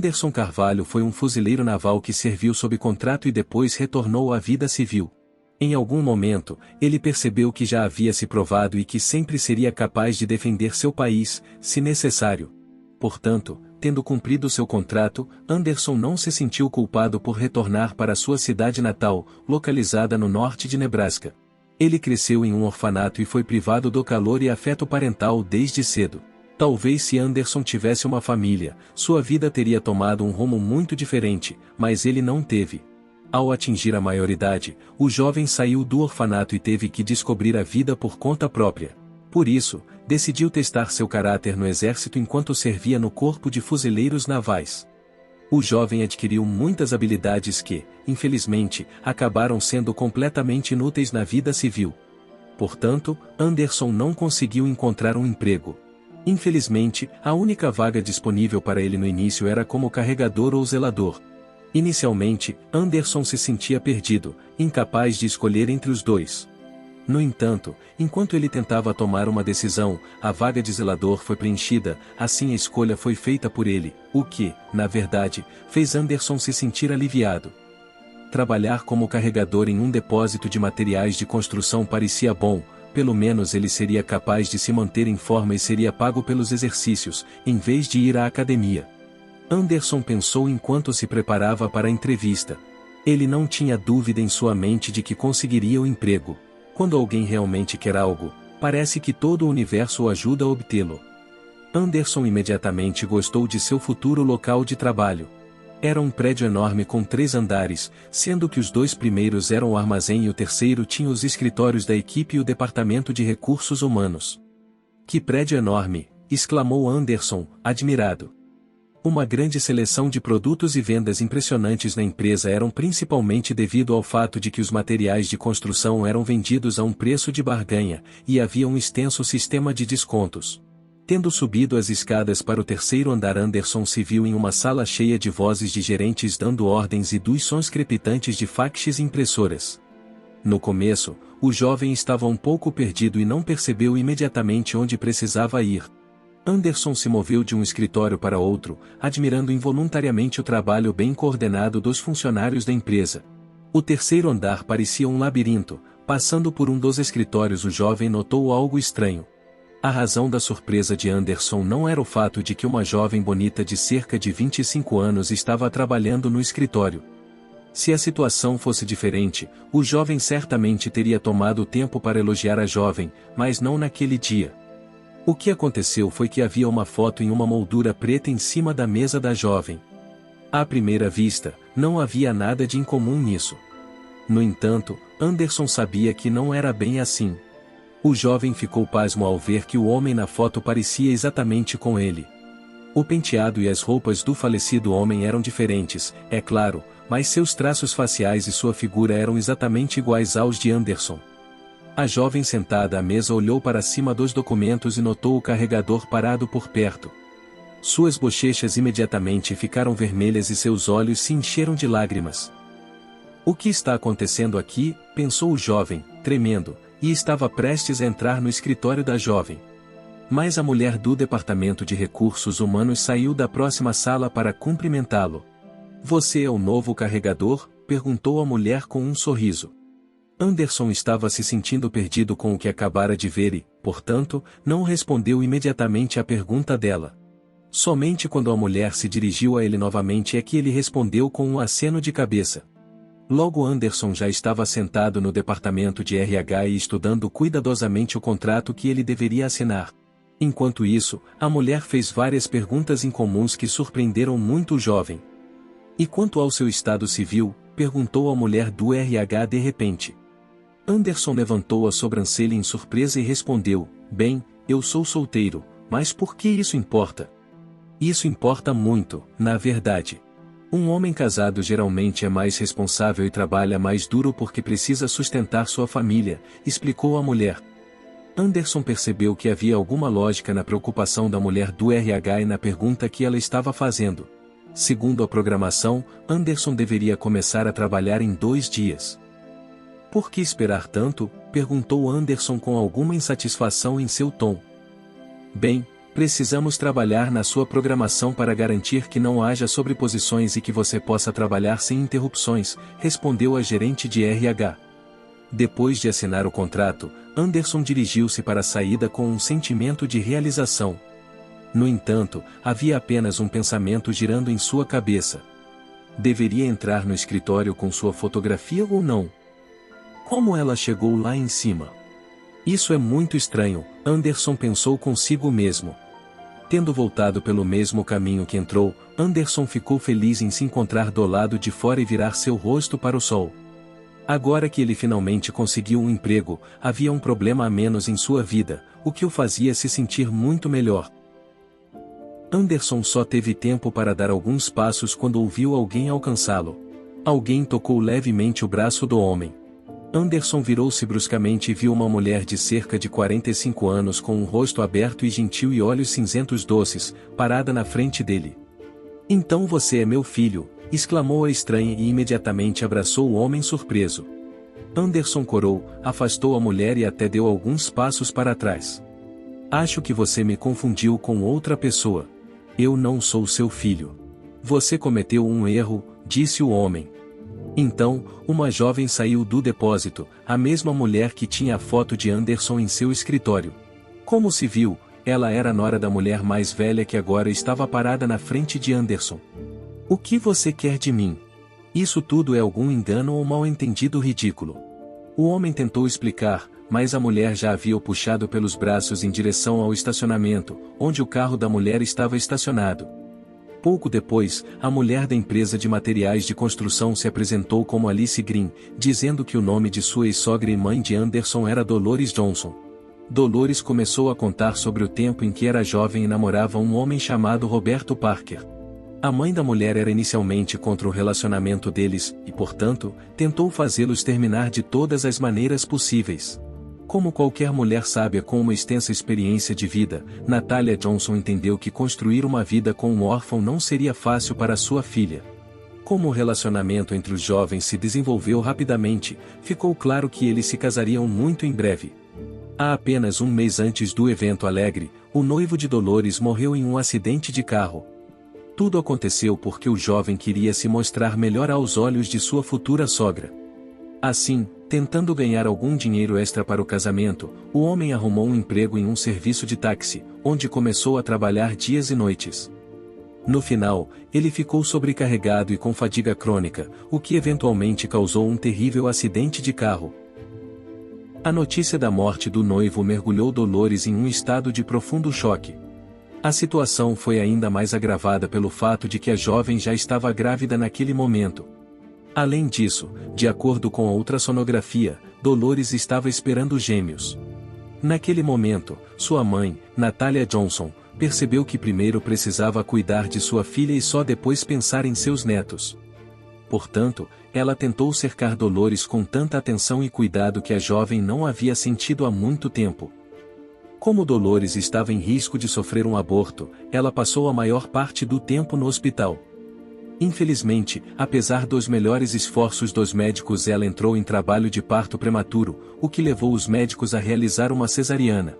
Anderson Carvalho foi um fuzileiro naval que serviu sob contrato e depois retornou à vida civil. Em algum momento, ele percebeu que já havia se provado e que sempre seria capaz de defender seu país, se necessário. Portanto, tendo cumprido seu contrato, Anderson não se sentiu culpado por retornar para sua cidade natal, localizada no norte de Nebraska. Ele cresceu em um orfanato e foi privado do calor e afeto parental desde cedo. Talvez se Anderson tivesse uma família, sua vida teria tomado um rumo muito diferente, mas ele não teve. Ao atingir a maioridade, o jovem saiu do orfanato e teve que descobrir a vida por conta própria. Por isso, decidiu testar seu caráter no exército enquanto servia no Corpo de Fuzileiros Navais. O jovem adquiriu muitas habilidades que, infelizmente, acabaram sendo completamente inúteis na vida civil. Portanto, Anderson não conseguiu encontrar um emprego. Infelizmente, a única vaga disponível para ele no início era como carregador ou zelador. Inicialmente, Anderson se sentia perdido, incapaz de escolher entre os dois. No entanto, enquanto ele tentava tomar uma decisão, a vaga de zelador foi preenchida, assim a escolha foi feita por ele, o que, na verdade, fez Anderson se sentir aliviado. Trabalhar como carregador em um depósito de materiais de construção parecia bom, pelo menos ele seria capaz de se manter em forma e seria pago pelos exercícios, em vez de ir à academia. Anderson pensou enquanto se preparava para a entrevista. Ele não tinha dúvida em sua mente de que conseguiria o emprego. Quando alguém realmente quer algo, parece que todo o universo o ajuda a obtê-lo. Anderson imediatamente gostou de seu futuro local de trabalho. Era um prédio enorme com 3 andares, sendo que os 2 primeiros eram o armazém e o terceiro tinha os escritórios da equipe e o departamento de recursos humanos. "Que prédio enorme!" exclamou Anderson, admirado. Uma grande seleção de produtos e vendas impressionantes na empresa eram principalmente devido ao fato de que os materiais de construção eram vendidos a um preço de barganha, e havia um extenso sistema de descontos. Tendo subido as escadas para o terceiro andar, Anderson se viu em uma sala cheia de vozes de gerentes dando ordens e dos sons crepitantes de faxes e impressoras. No começo, o jovem estava um pouco perdido e não percebeu imediatamente onde precisava ir. Anderson se moveu de um escritório para outro, admirando involuntariamente o trabalho bem coordenado dos funcionários da empresa. O terceiro andar parecia um labirinto. Passando por um dos escritórios, o jovem notou algo estranho. A razão da surpresa de Anderson não era o fato de que uma jovem bonita de cerca de 25 anos estava trabalhando no escritório. Se a situação fosse diferente, o jovem certamente teria tomado tempo para elogiar a jovem, mas não naquele dia. O que aconteceu foi que havia uma foto em uma moldura preta em cima da mesa da jovem. À primeira vista, não havia nada de incomum nisso. No entanto, Anderson sabia que não era bem assim. O jovem ficou pasmo ao ver que o homem na foto parecia exatamente com ele. O penteado e as roupas do falecido homem eram diferentes, é claro, mas seus traços faciais e sua figura eram exatamente iguais aos de Anderson. A jovem sentada à mesa olhou para cima dos documentos e notou o carregador parado por perto. Suas bochechas imediatamente ficaram vermelhas e seus olhos se encheram de lágrimas. "O que está acontecendo aqui?" pensou o jovem, tremendo, e estava prestes a entrar no escritório da jovem. Mas a mulher do departamento de recursos humanos saiu da próxima sala para cumprimentá-lo. "Você é o novo carregador?" perguntou a mulher com um sorriso. Anderson estava se sentindo perdido com o que acabara de ver e, portanto, não respondeu imediatamente à pergunta dela. Somente quando a mulher se dirigiu a ele novamente é que ele respondeu com um aceno de cabeça. Logo Anderson já estava sentado no departamento de RH e estudando cuidadosamente o contrato que ele deveria assinar. Enquanto isso, a mulher fez várias perguntas incomuns que surpreenderam muito o jovem. "E quanto ao seu estado civil?" perguntou a mulher do RH de repente. Anderson levantou a sobrancelha em surpresa e respondeu: "Bem, eu sou solteiro, mas por que isso importa?" "Isso importa muito, na verdade. Um homem casado geralmente é mais responsável e trabalha mais duro porque precisa sustentar sua família", explicou a mulher. Anderson percebeu que havia alguma lógica na preocupação da mulher do RH e na pergunta que ela estava fazendo. Segundo a programação, Anderson deveria começar a trabalhar em 2 dias. "Por que esperar tanto?" perguntou Anderson com alguma insatisfação em seu tom. "Bem, Precisamos trabalhar na sua programação para garantir que não haja sobreposições e que você possa trabalhar sem interrupções, respondeu a gerente de RH. Depois de assinar o contrato, Anderson dirigiu-se para a saída com um sentimento de realização. No entanto, havia apenas um pensamento girando em sua cabeça. Deveria entrar no escritório com sua fotografia ou não? Como ela chegou lá em cima? Isso é muito estranho, Anderson pensou consigo mesmo. Tendo voltado pelo mesmo caminho que entrou, Anderson ficou feliz em se encontrar do lado de fora e virar seu rosto para o sol. Agora que ele finalmente conseguiu um emprego, havia um problema a menos em sua vida, o que o fazia se sentir muito melhor. Anderson só teve tempo para dar alguns passos quando ouviu alguém alcançá-lo. Alguém tocou levemente o braço do homem. Anderson virou-se bruscamente e viu uma mulher de cerca de 45 anos com um rosto aberto e gentil e olhos cinzentos doces, parada na frente dele. "Então você é meu filho", exclamou a estranha e imediatamente abraçou o homem surpreso. Anderson corou, afastou a mulher e até deu alguns passos para trás. "Acho que você me confundiu com outra pessoa. Eu não sou seu filho. Você cometeu um erro", disse o homem. Então, uma jovem saiu do depósito, a mesma mulher que tinha a foto de Anderson em seu escritório. Como se viu, ela era a nora da mulher mais velha que agora estava parada na frente de Anderson. "O que você quer de mim? Isso tudo é algum engano ou mal-entendido ridículo?" O homem tentou explicar, mas a mulher já havia o puxado pelos braços em direção ao estacionamento, onde o carro da mulher estava estacionado. Pouco depois, a mulher da empresa de materiais de construção se apresentou como Alice Green, dizendo que o nome de sua ex-sogra e mãe de Anderson era Dolores Johnson. Dolores começou a contar sobre o tempo em que era jovem e namorava um homem chamado Roberto Parker. A mãe da mulher era inicialmente contra o relacionamento deles, e portanto, tentou fazê-los terminar de todas as maneiras possíveis. Como qualquer mulher sábia com uma extensa experiência de vida, Natália Johnson entendeu que construir uma vida com um órfão não seria fácil para sua filha. Como o relacionamento entre os jovens se desenvolveu rapidamente, ficou claro que eles se casariam muito em breve. Há apenas um mês antes do evento alegre, o noivo de Dolores morreu em um acidente de carro. Tudo aconteceu porque o jovem queria se mostrar melhor aos olhos de sua futura sogra. Assim, tentando ganhar algum dinheiro extra para o casamento, o homem arrumou um emprego em um serviço de táxi, onde começou a trabalhar dias e noites. No final, ele ficou sobrecarregado e com fadiga crônica, o que eventualmente causou um terrível acidente de carro. A notícia da morte do noivo mergulhou Dolores em um estado de profundo choque. A situação foi ainda mais agravada pelo fato de que a jovem já estava grávida naquele momento. Além disso, de acordo com a ultrassonografia, Dolores estava esperando gêmeos. Naquele momento, sua mãe, Natália Johnson, percebeu que primeiro precisava cuidar de sua filha e só depois pensar em seus netos. Portanto, ela tentou cercar Dolores com tanta atenção e cuidado que a jovem não havia sentido há muito tempo. Como Dolores estava em risco de sofrer um aborto, ela passou a maior parte do tempo no hospital. Infelizmente, apesar dos melhores esforços dos médicos, ela entrou em trabalho de parto prematuro, o que levou os médicos a realizar uma cesariana.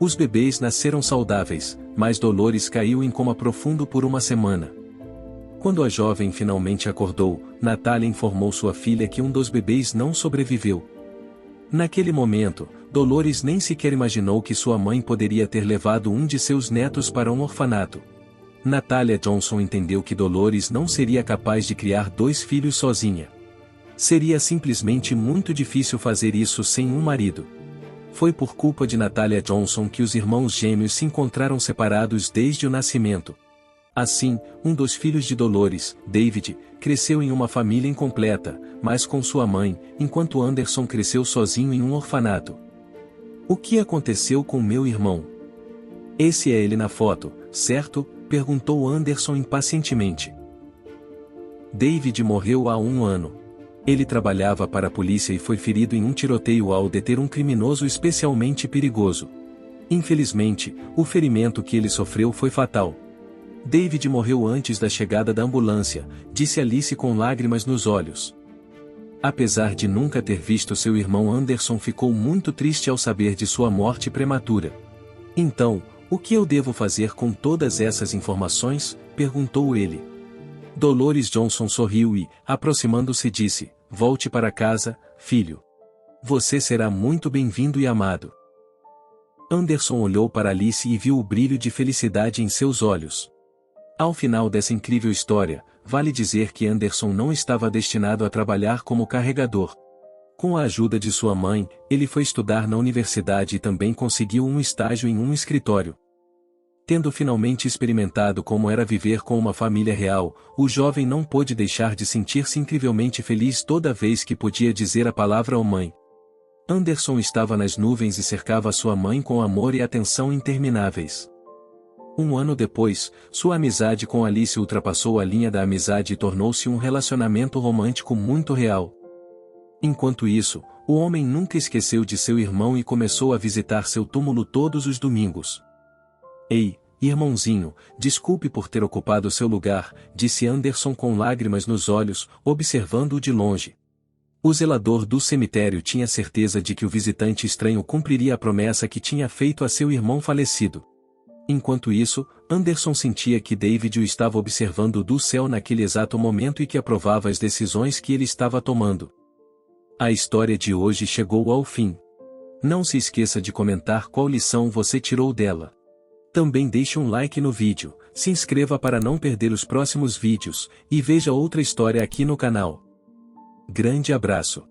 Os bebês nasceram saudáveis, mas Dolores caiu em coma profundo por uma semana. Quando a jovem finalmente acordou, Natália informou sua filha que um dos bebês não sobreviveu. Naquele momento, Dolores nem sequer imaginou que sua mãe poderia ter levado um de seus netos para um orfanato. Natália Johnson entendeu que Dolores não seria capaz de criar 2 filhos sozinha. Seria simplesmente muito difícil fazer isso sem um marido. Foi por culpa de Natália Johnson que os irmãos gêmeos se encontraram separados desde o nascimento. Assim, um dos filhos de Dolores, David, cresceu em uma família incompleta, mas com sua mãe, enquanto Anderson cresceu sozinho em um orfanato. "O que aconteceu com meu irmão? Esse é ele na foto, certo?", perguntou Anderson impacientemente. "David morreu há 1 ano. Ele trabalhava para a polícia e foi ferido em um tiroteio ao deter um criminoso especialmente perigoso. Infelizmente, o ferimento que ele sofreu foi fatal. David morreu antes da chegada da ambulância", disse Alice com lágrimas nos olhos. Apesar de nunca ter visto seu irmão, Anderson ficou muito triste ao saber de sua morte prematura. Então, O que eu devo fazer com todas essas informações? Perguntou ele. Dolores Johnson sorriu e, aproximando-se, disse: volte para casa, filho. Você será muito bem-vindo e amado. Anderson olhou para Alice e viu o brilho de felicidade em seus olhos. Ao final dessa incrível história, vale dizer que Anderson não estava destinado a trabalhar como carregador. Com a ajuda de sua mãe, ele foi estudar na universidade e também conseguiu um estágio em um escritório. Tendo finalmente experimentado como era viver com uma família real, o jovem não pôde deixar de sentir-se incrivelmente feliz toda vez que podia dizer a palavra "oh mãe". Anderson estava nas nuvens e cercava sua mãe com amor e atenção intermináveis. Um ano depois, sua amizade com Alice ultrapassou a linha da amizade e tornou-se um relacionamento romântico muito real. Enquanto isso, o homem nunca esqueceu de seu irmão e começou a visitar seu túmulo todos os domingos. Ei, irmãozinho, desculpe por ter ocupado seu lugar, disse Anderson com lágrimas nos olhos, observando-o de longe. O zelador do cemitério tinha certeza de que o visitante estranho cumpriria a promessa que tinha feito a seu irmão falecido. Enquanto isso, Anderson sentia que David o estava observando do céu naquele exato momento e que aprovava as decisões que ele estava tomando. A história de hoje chegou ao fim. Não se esqueça de comentar qual lição você tirou dela. Também deixe um like no vídeo, se inscreva para não perder os próximos vídeos, e veja outra história aqui no canal. Grande abraço!